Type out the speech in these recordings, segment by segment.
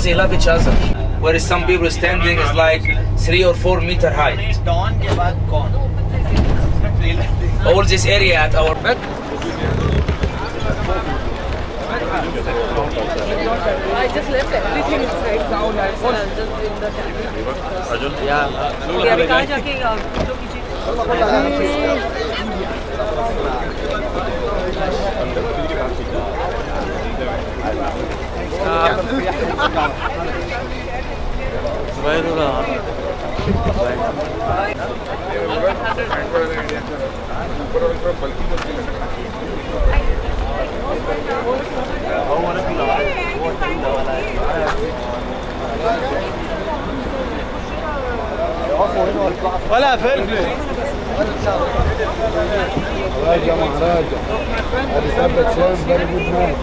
because they love each other. Whereas some people standing is like 3 or 4 meter height. All this area at our back. I just left everything inside. I'm just doing the camera. Yeah. अभी कहाँ जाके photo खींची? ولا فلفل راجع مع راجع هذه ثبت سام very good man.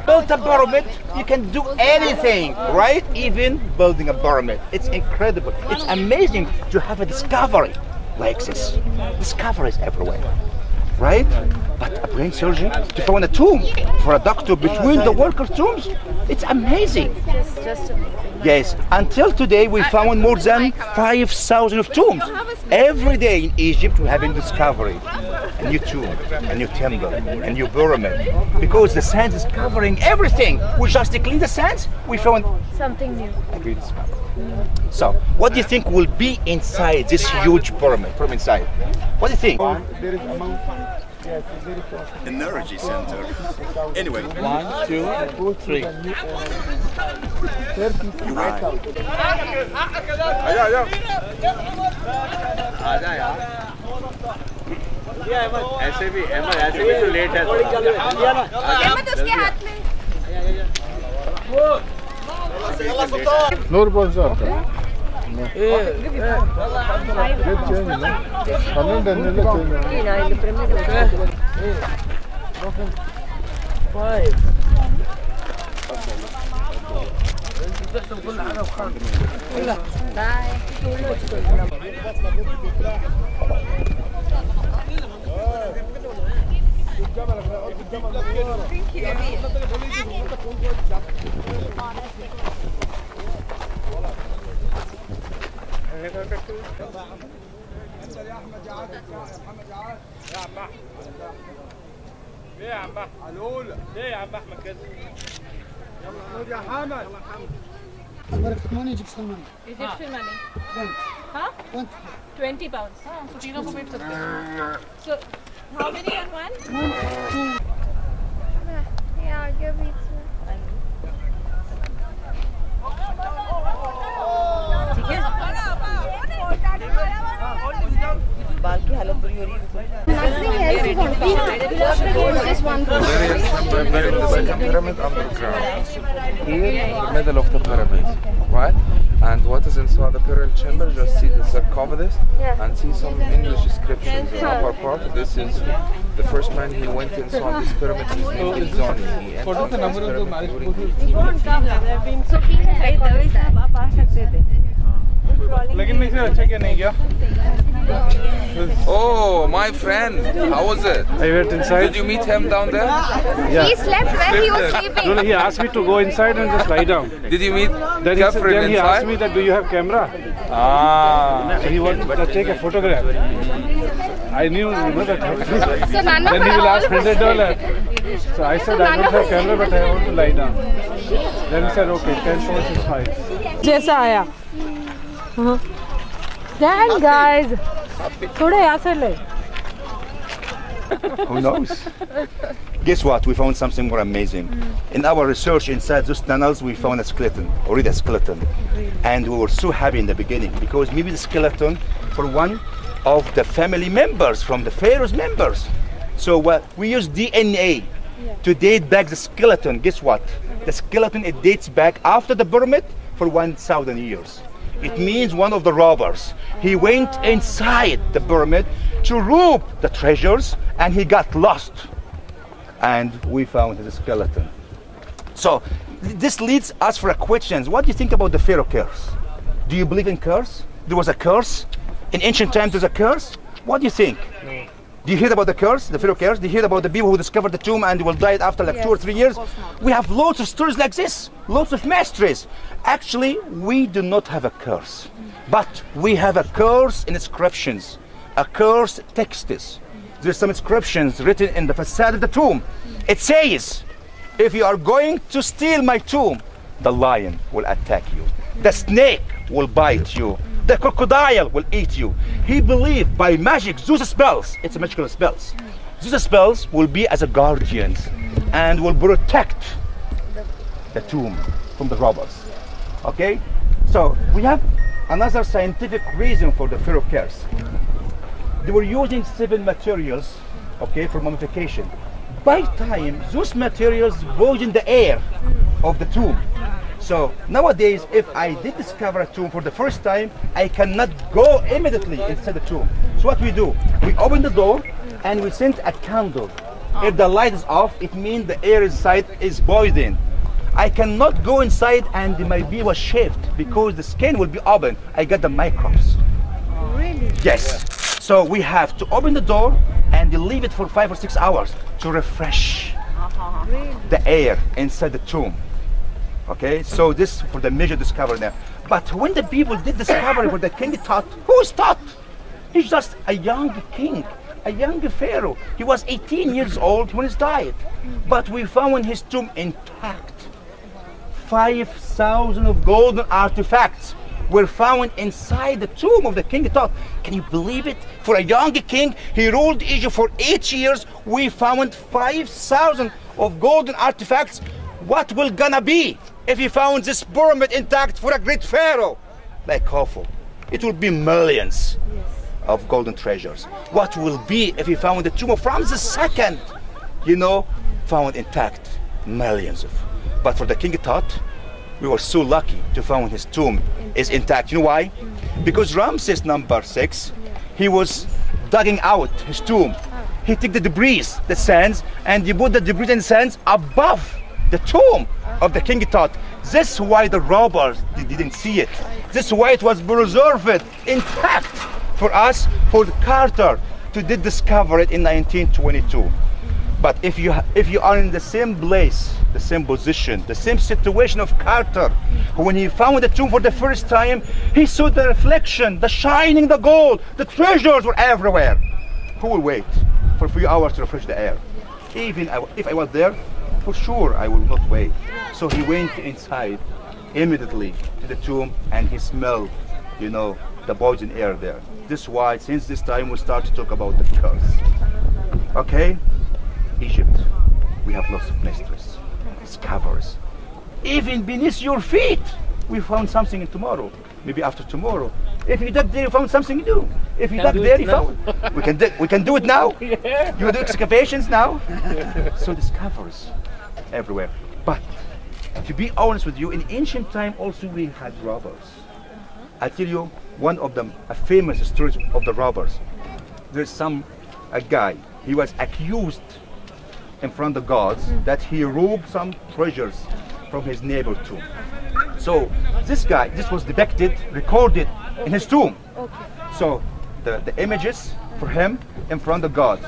Build a pyramid, you can do anything, right? Even building a pyramid. It's incredible. It's amazing to have a discovery like this. Discoveries everywhere, right? But a brain surgery to find a tomb for a doctor between the workers' tombs, it's amazing. Just amazing. Yes, until today we found more than 5,000 of tombs. Every day in Egypt we have a discovery. A new tomb, a new temple, a new pyramid. Because the sand is covering everything. We just clean the sand, we found Something new. a great discovery. So, what do you think will be inside this huge pyramid from inside? What do you think? There is a mountain. Yes, very close. Energy center. Anyway. 1, 2, 3. 30,000. ऐसे भी तो late है उसके हाथ में نور بازار ليه يا عم احمد؟ علولة ليه يا عم احمد كده؟ يلا خد يا حمد. American money, Egyptian money. Egyptian money. Huh? 20 pounds. So तीनों को बेच सकते हैं. So how many on one? 1, 2. Yeah, give me two. ठीक है. बाल की हालत बुरी हो रही है. Nothing else you want. Just one pyramid underground. Here, the middle of the pyramid, right? And what is inside the pyramid chamber? Just see the sarcophagus and see some English inscriptions. The upper part. This is the first man he went inside this pyramid. His name is Zoni. He entered this pyramid during So लेकिन नहीं से अच्छा क्या नहीं गया Oh, my friend, how was it? I went inside. Did you meet him down there? Yeah. He slept where he was sleeping. No, he asked me to go inside and just lie down. Did you meet Then he Catherine asked me inside? that, do you have camera? Ah. So he wanted to take a photograph. I knew, that. So none of Then he will ask all of us- $100. So I said, I don't have camera, but I want to lie down. Then he said, okay, 10 points is fine. जैसा आया Then guys थोड़े यहाँ से ले Who knows? Guess what? We found something more amazing. In our research inside those tunnels, we found a skeleton, already a skeleton. And we were so happy in the beginning because maybe the skeleton for one of the family members from the Pharaoh's members. So we used DNA to date back the skeleton. Guess what? The skeleton, it dates back after the pyramid for 1,000 years. It means one of the robbers. He went inside the pyramid to rob the treasures and he got lost. And we found his skeleton. So this leads us for a question. What do you think about the Pharaoh curse? Do you believe in curse? There was a curse? In ancient times there's a curse? What do you think? No. Do you hear about the curse, the Pharaoh curse? Do you hear about the people who discovered the tomb and will die after like 2 or 3 years? We have lots of stories like this, lots of mysteries. Actually, we do not have a curse, but we have a curse in inscriptions, a curse texts. There's some inscriptions written in the facade of the tomb. It says, if you are going to steal my tomb, the lion will attack you, the snake will bite you, the crocodile will eat you. He believed by magic, Zeus spells, it's magical spells. Zeus spells will be as a guardians and will protect the tomb from the robbers. Okay? So we have another scientific reason for the Pharaoh curse. They were using 7 materials, okay, for mummification. By time, those materials poison the air of the tomb. So nowadays, if I did discover a tomb for the first time, I cannot go immediately inside the tomb. So what we do, we open the door and we send a candle. If the light is off, it means the air inside is poisoned. I cannot go inside and my bee was shaved because the skin will be open. I get the microbes. Really? Yes. So we have to open the door and leave it for 5 or 6 hours to refresh the air inside the tomb. Okay, so this for the major discovery there. But when the people did discover for the king Tut, who's Tut? He's just a young king, a young pharaoh. He was 18 years old when he died. But we found his tomb intact. 5,000 of golden artifacts were found inside the tomb of the king Tut. Can you believe it? For a young king, he ruled Egypt for 8 years. We found 5,000 of golden artifacts. What will gonna be if he found this pyramid intact for a great pharaoh like Khufu? It will be millions of golden treasures. What will be if he found the tomb of Ramses II, found intact? Millions of. But for the king Tut, we were so lucky to find his tomb is intact. You know why? Because Ramses #6, he was digging out his tomb. He took the debris, the sands, and he put the debris and sands above the tomb of the king Tut. This is why the robbers didn't see it. This is why it was preserved intact for us, for Carter to discover it in 1922. But if you are in the same place, the same position, the same situation of Carter, when he found the tomb for the first time, he saw the reflection, the shining, the gold, the treasures were everywhere. Who will wait for a few hours to refresh the air? Even if I was there, for sure I will not wait. So he went inside immediately to the tomb and he smelled, the poison air there. This is why since this time we start to talk about the curse. Okay? Egypt, we have lots of mysteries, discoveries. Even beneath your feet, we found something in tomorrow, maybe after tomorrow. If you dug there, you found something new. If you dug there, you found. We can do it now. Yeah. You do excavations now. So discoveries everywhere. But to be honest with you, in ancient time also we had robbers. I tell you one of them, a famous story of the robbers. There's a guy. He was accused in front of the gods that he robbed some treasures from his neighbor's tomb. So this guy, this was depicted, recorded in his tomb. Okay. So the images for him in front of God.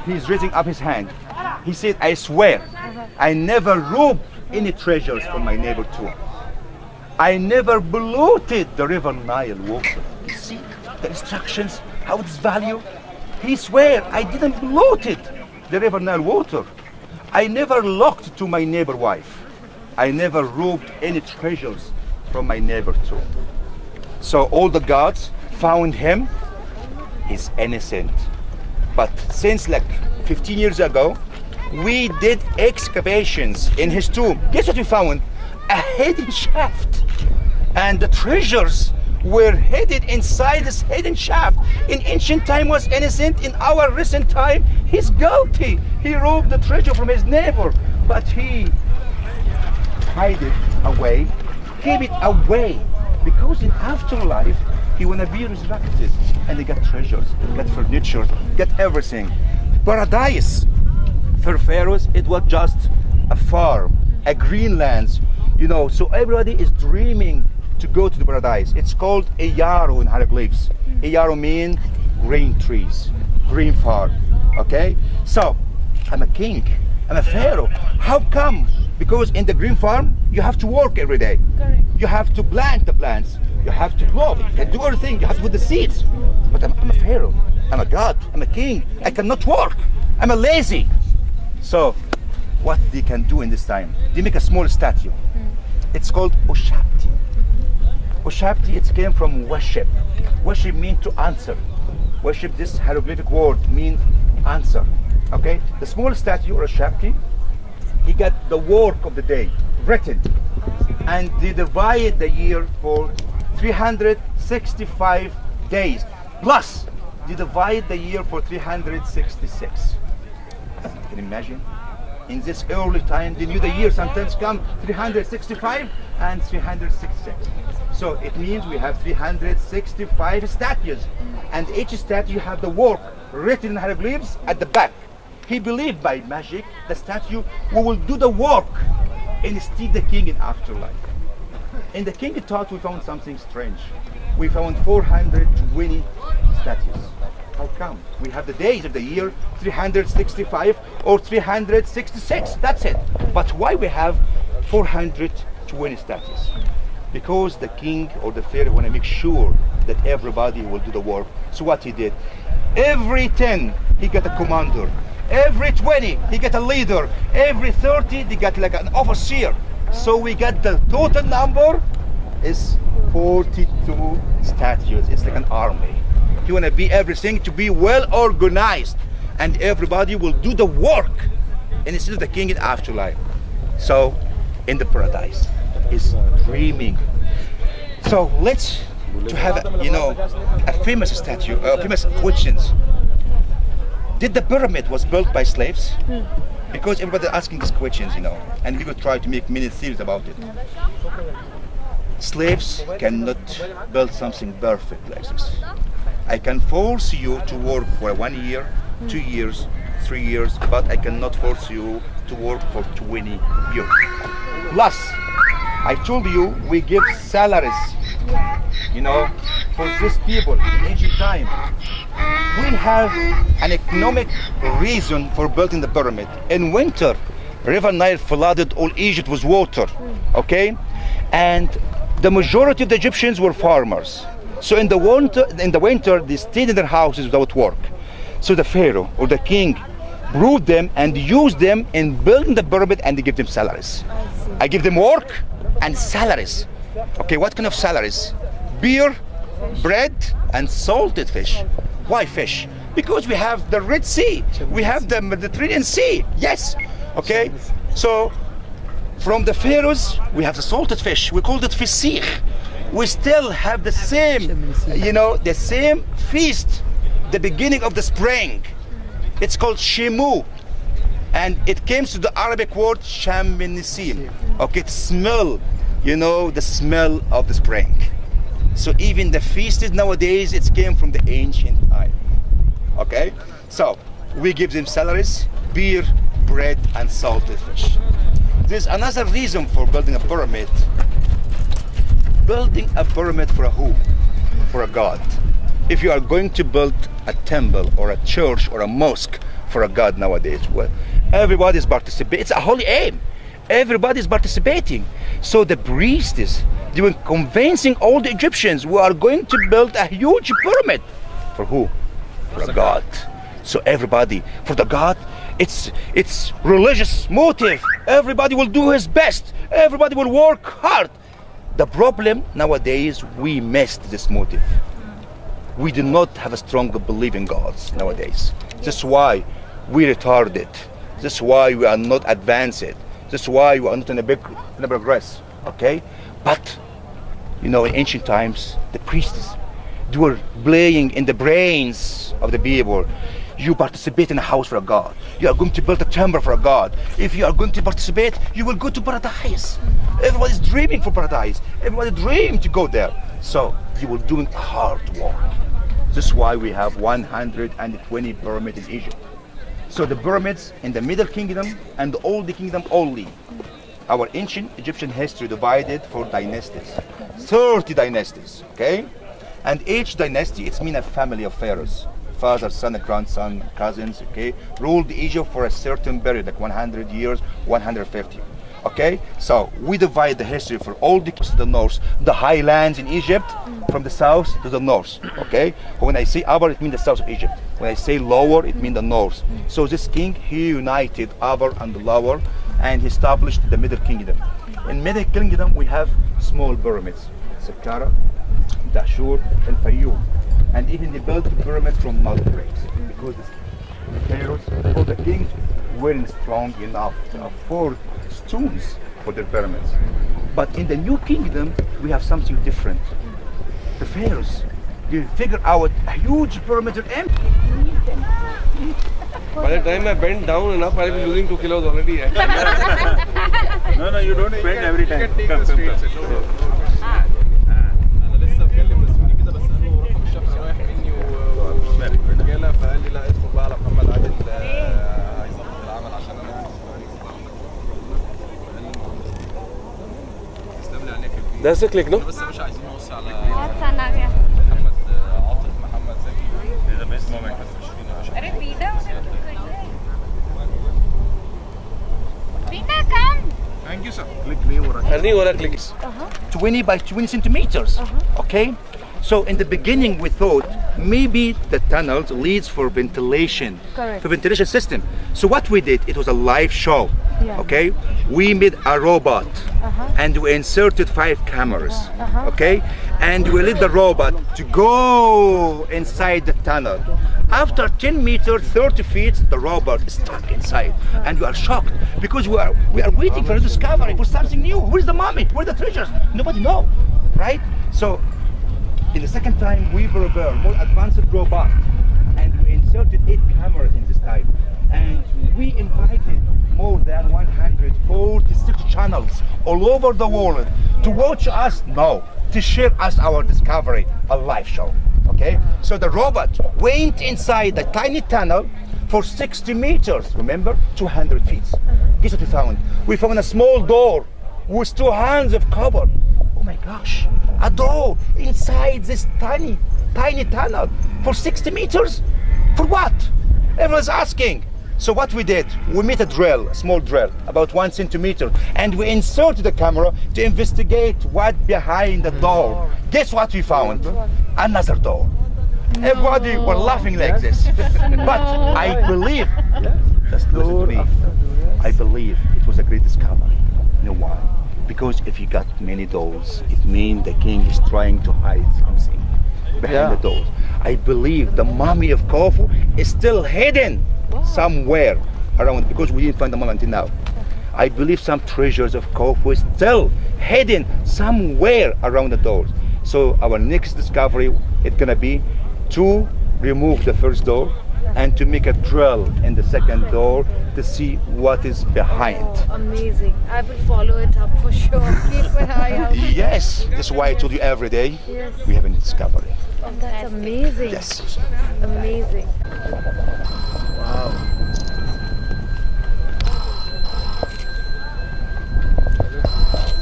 He's raising up his hand. He said, I swear, I never robbed any treasures from my neighbor too. I never polluted the river Nile water. You see the instructions, how it's value? He swear, I didn't polluted the river Nile water. I never looked to my neighbor wife. I never robbed any treasures from my neighbor too. So all the gods found him, he's innocent. But since like 15 years ago, we did excavations in his tomb. Guess what we found? A hidden shaft. And the treasures were hidden inside this hidden shaft. In ancient time was innocent, in our recent time, he's guilty. He robbed the treasure from his neighbor, but he hide it away, keep it away, because in afterlife, he wanna be resurrected, and they got treasures, got furniture, got everything. Paradise for pharaohs, it was just a farm, a green lands, you know. So everybody is dreaming to go to the paradise. It's called Eyaro in hieroglyphs. Eyaro means green trees, green farm. Okay. So I'm a king, I'm a pharaoh. How come? Because in the green farm you have to work every day. Correct. You have to plant the plants. You have to plow. You can do everything. You have to put the seeds. But I'm a pharaoh. I'm a god. I'm a king. I cannot work. I'm a lazy. So what they can do in this time? They make a small statue. It's called Ushapti. Ushapti, it came from worship. Worship means to answer. Worship, this hieroglyphic word means answer. Okay? The small statue, Ushapti, he got the work of the day written. And they divide the year for 365 days. Plus, they divide the year for 366. Can you imagine? In this early time, they knew the year sometimes come 365 and 366. So it means we have 365 statues. And each statue have the work written in hieroglyphs at the back. He believed by magic, the statue, we will do the work instead the king in afterlife. In the king thought we found something strange. We found 420 statues. How come? We have the days of the year 365 or 366, that's it. But why we have 420 statues? Because the king or the pharaoh want to make sure that everybody will do the work. So what he did, every 10 he got a commander, every 20 he got a leader, every 30 they got like an overseer. So we got the total number is 42 statues. It's like an army. You want to be everything to be well organized, and everybody will do the work instead of the king in afterlife. So in the paradise is dreaming. So let's to have a famous statue, famous questions. Did the pyramid was built by slaves? Because everybody asking these questions, and we will try to make many theories about it. Slaves cannot build something perfect like this. I can force you to work for 1 year, 2 years, 3 years, but I cannot force you to work for 20 years. Plus, I told you we give salaries, for these people in ancient time. We have an economic reason for building the pyramid. In winter, River Nile flooded all Egypt with water, okay? And the majority of the Egyptians were farmers. So in the winter, they stayed in their houses without work. So the pharaoh or the king brought them and used them in building the pyramid, and they give them salaries. I give them work and salaries. Okay, what kind of salaries? Beer, bread, and salted fish. Why fish? Because we have the Red Sea, we have the Mediterranean Sea. Yes, okay. So from the pharaohs, we have the salted fish. We called it fisich. We still have the same, the same feast, the beginning of the spring. It's called Shemu, and it came to the Arabic word Sham-Nisim. Okay, to smell, the smell of the spring. So even the feasts nowadays, it came from the ancient time. Okay, so we give them salaries, beer, bread, and salted fish. There's another reason for building a pyramid. Building a pyramid for a who? For a god. if you are going to build a temple or a church or a mosque for a god nowadays, well, everybody is participating. It's a holy aim. Everybody is participating. So the priest is doing convincing all the Egyptians we are going to build a huge pyramid. For who? For a god. So everybody, for the god, it's religious motive. Everybody will do his best. Everybody will work hard. The problem nowadays, we missed this motive. We do not have a strong belief in gods nowadays. That's why we retarded. That's why we are not advanced. That's why we are not in a progress. Okay? But you know, in ancient times, the priests, they were playing in the brains of the people. You participate in a house for a god. You are going to build a temple for a god. If you are going to participate, you will go to paradise. Everybody's dreaming for paradise. Everybody dreams to go there. So you were doing hard work. This is why we have 120 pyramids in Egypt. So the pyramids in the Middle Kingdom and the Old Kingdom only. Our ancient Egyptian history divided for dynasties. 30 dynasties, okay? And each dynasty, it's mean a family of pharaohs. Father, son, grandson, cousins, okay? Ruled Egypt for a certain period, like 100 years, 150. Okay? So we divide the history for all the north, the highlands in Egypt, from the south to the north. Okay? When I say upper, it means the south of Egypt. When I say lower, it means the north. So this king, he united upper and the lower, and he established the Middle Kingdom. In Middle Kingdom, we have small pyramids. Saqqara, Dashur, and Fayoum. And even they built the pyramids from mud bricks because the pharaohs or the kings weren't strong enough to afford stones for their pyramids. But in the new kingdom, we have something different. The pharaohs, they figure out a huge pyramid are empty. By the time I bend down enough, I'll be losing 2 kilos already. No, you don't bend every time. That's the click, no? बहुत सन आ गया अरे Rita, come. Thank you, sir. नहीं हो रहा click. 20 by 20 centimeters. Okay? So in the beginning we thought maybe the tunnels leads for ventilation, for ventilation system. So what we did, it was a live show. Okay? We made a robot and we inserted 5 cameras. Okay? And we let the robot to go inside the tunnel. After 10 meters, 30 feet, the robot is stuck inside. And we are shocked because we are waiting for a discovery, for something new. Where's the mummy? Where are the treasures? Nobody knows, right? So in the second time, we prepared more advanced robot, and we inserted 8 cameras in this time, and we invited more than 146 channels all over the world to watch us now, to share us our discovery, a live show. Okay, so the robot went inside the tiny tunnel for 60 meters. Remember, 200 feet. Guess what we found? We found a small door with 2 hands of copper. Oh my gosh, a door inside this tiny tunnel for 60 meters? For what? Everyone's asking. So what we did, we made a drill, a small drill, about 1 centimeter, and we inserted the camera to investigate what behind the door. Guess what we found? Another door. Everybody were laughing like this. But I believe, just listen to me, I believe it was a great discovery. You know why? Because if you got many doors, it means the king is trying to hide something behind the doors. I believe the mummy of Khufu is still hidden somewhere around, because we didn't find the mummy until now. I believe some treasures of Khufu is still hidden somewhere around the doors. So our next discovery is gonna be to remove the first door and to make a drill in the second door to see what is behind. Oh, amazing. I will follow it up for sure. Keep an eye out. Yes, that's why I told you every day we have a discovery. Oh, that's amazing. Yes. Amazing. Wow.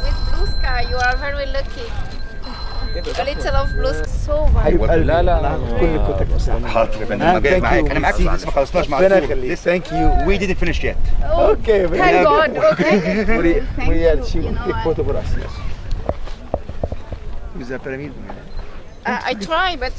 With blue sky, you are very lucky. A little of blue sky. so حبيب قلبي. لا لا كل الكتب حاضر يا فندم، انا جاي معاك، انا معاك لسه ما خلصناش مع الدكتور. Thank you. We didn't finish yet. Okay, thank God. Okay. She will take photo for us. Is that pyramid? I try, but